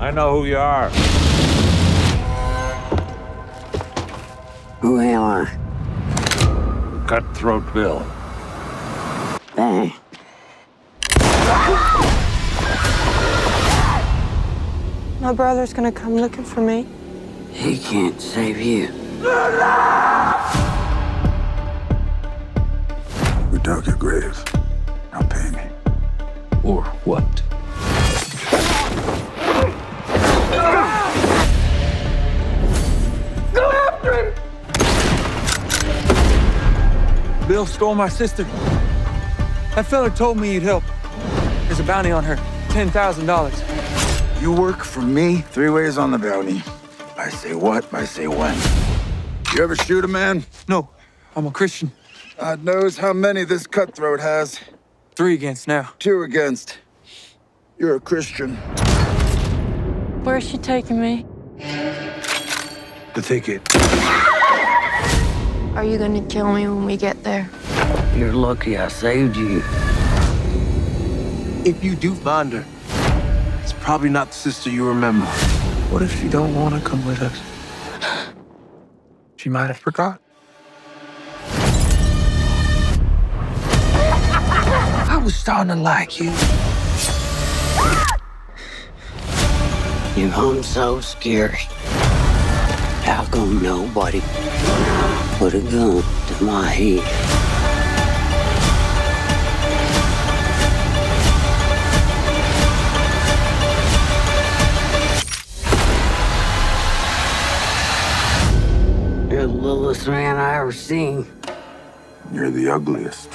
I know who you are. Who am I? Cutthroat Bill. Bang. My brother's gonna come looking for me. He can't save you. We dug your grave. Now pay me. Or what? Go after him! Bill stole my sister. That fella told me he'd help. There's a bounty on her. $10,000. You work for me 3 ways on the bounty. I say what, I say when. You ever shoot a man? No, I'm a Christian. God knows how many this cutthroat has. 3 against now. 2 against. You're a Christian. Where's she taking me? The Thicket. Are you gonna kill me when we get there? You're lucky I saved you. If you do find her, it's probably not the sister you remember. What if she don't want to come with us? She might have forgot. I was starting to like you. You hung so scary. How come nobody put a gun to my head? You're the littlest man I ever seen. You're the ugliest.